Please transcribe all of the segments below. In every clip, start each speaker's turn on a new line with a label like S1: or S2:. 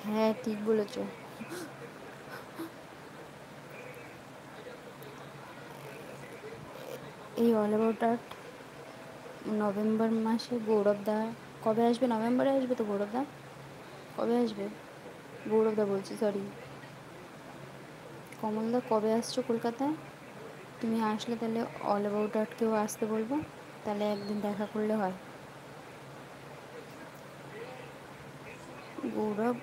S1: হ্যাঁ ঠিক বলেছো। এই অল অ্যাবাউট আর্ট নভেম্বর মাসে গৌরবদা কবে আসবে? নভেম্বরে আসবে তো গৌরবদা? কবে আসবে? গৌরবদা বলছি, সরি। কমলদা কবে আসছো কলকাতায়? তুমি আসলে তাহলে অল অ্যাবাউট আর্টকেও আসতে বলবো, তাহলে একদিন দেখা করলে হয়। গৌরব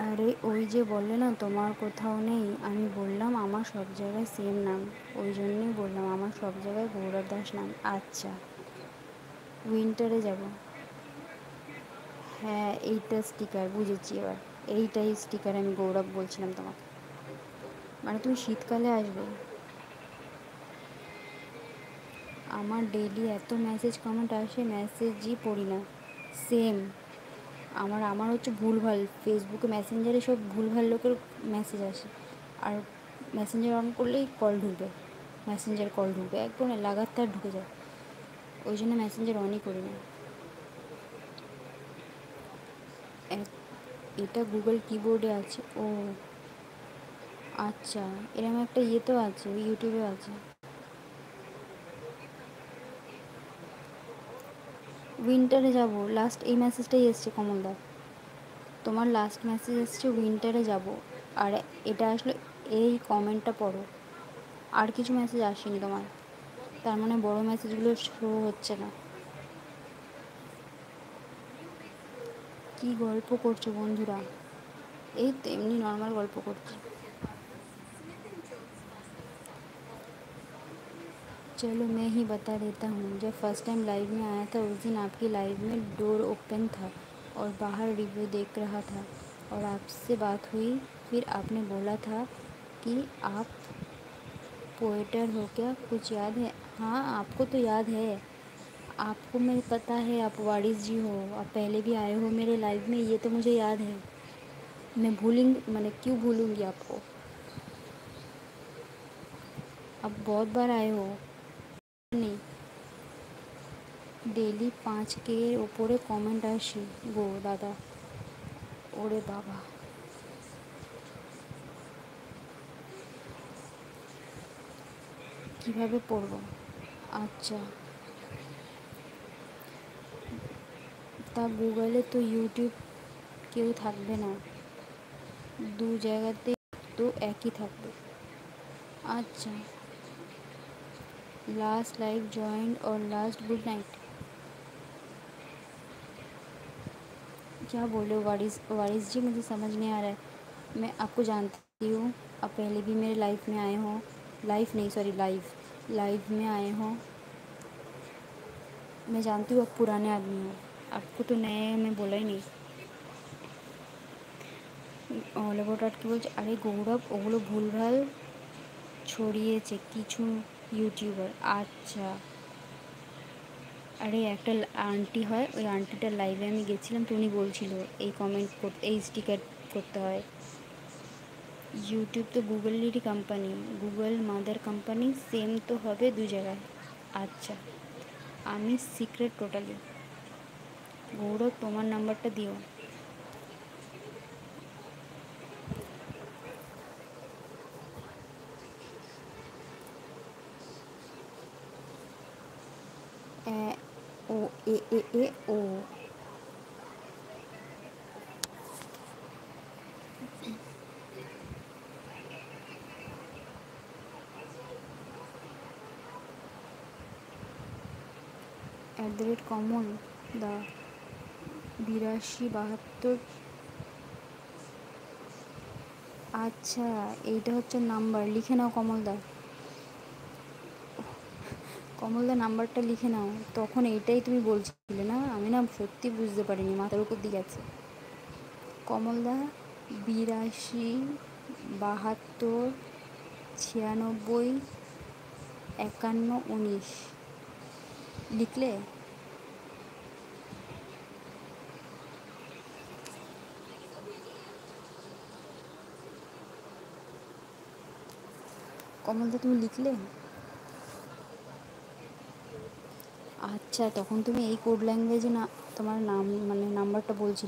S1: আরে ওই যে বললে না তোমার কোথাও নেই, আমি বললাম আমার সব জায়গায় সেম নাম, ওই জন্যই বললাম আমার সব জায়গায় গৌরব দাস নাম। আচ্ছা, উইন্টারে যাব। হ্যাঁ এইটা স্টিকার, বুঝেছি এবার। এইটাই স্টিকার আমি গৌরব বলছিলাম তোমাকে। মানে তুমি শীতকালে আসবে? আমার ডেইলি এত মেসেজ কমেন্ট আসে, মেসেজই পড়ি না। সেম। আমার হচ্ছে ভুলভাল, ফেসবুকে মেসেঞ্জারে সব ভুলভাল লোকের মেসেজ আসে। আর মেসেঞ্জার অন করলেই কল ঢুকবে, মেসেঞ্জার কল ঢুকবে একদম লাগাতার ঢুকে যায়। ওই জন্য মেসেঞ্জার অনই করি না। এটা গুগল কিবোর্ডে আছে। ও আচ্ছা, এরকম একটা ইয়েতেও আছে, ইউটিউবেও আছে। উইন্টারে যাব, লাস্ট এই মেসেজটাই এসছে কমলদা। তোমার লাস্ট মেসেজ এসছে উইন্টারে যাব। আর এটা আসলে এই কমেন্টটা পড়ো। আর কিছু মেসেজ আসেনি তোমার, তার মানে বড় মেসেজগুলো শো হচ্ছে না। কি গল্প করছো বন্ধুরা? এই তো এমনি নর্মাল গল্প করছি। चलो मैं ही बता देता हूँ। जब फर्स्ट टाइम लाइव में आया था उस दिन आपकी लाइव में डोर ओपन था और बाहर रिव्यू देख रहा था और आपसे बात हुई। फिर आपने बोला था कि आप पोएटर हो क्या, कुछ याद है? हाँ आपको तो याद है, आपको मैं पता है आप वारिस जी हो, आप पहले भी आए हो मेरे लाइव में, ये तो मुझे याद है। मैं भूलेंगी, मैंने क्यों भूलूँगी आपको? आप बहुत बार आए हो। नहीं, ডেইলি 5K ওপরে কমেন্ট আসে গো দাদা। ওরে বাবা, কীভাবে পড়বো? আচ্ছা, তা গুগলে তো ইউটিউব কেউ থাকবে না, দু জায়গাতে তো একই থাকবে। আচ্ছা, लास्ट लाइव जॉइंट और लास्ट गुड नाइट। क्या बोले वारिस जी, मुझे समझ नहीं आ रहा है। मैं आपको जानती हूँ, आप पहले भी मेरे लाइफ में आए हो, लाइफ नहीं सॉरी लाइव लाइव में आए हो। मैं जानती हूँ आप पुराने आदमी हो, आपको तो नए में बोला ही नहीं। অল অ্যাবাউট আর্ট কি বলছে? আরে গৌরব ওগুলো ভুলভাল ছড়িয়েছে কিছু ইউটিউবার। আচ্ছা, আরে একটা আন্টি হয়, ওই আন্টিটার লাইভে আমি গেছিলাম তো উনি বলছিল এই কমেন্ট করতে, এই স্টিকার করতে হয়। ইউটিউব তো গুগলেরই company, Google mother company, same তো হবে দু জায়গায়। আচ্ছা, আমি সিক্রেট টোটালি। গৌরব তোমার নাম্বারটা দিও। ও ও কমল দা 82 72। আচ্ছা, এইটা হচ্ছে নাম্বার, লিখে নাও কমলদা। কমলদা নাম্বারটা লিখে নাও। তখন এইটাই তুমি বলছিলে না, আমি না সত্যি বুঝতে পারিনি, মাথার উপর দিয়ে গেছে। কমলদা 82 72 96 51 19 লিখলে? কমলদা তুমি লিখলে? আচ্ছা, তখন তুমি এই কোড ল্যাঙ্গুয়েজে না তোমার নাম মানে নাম্বারটা বলছিলে।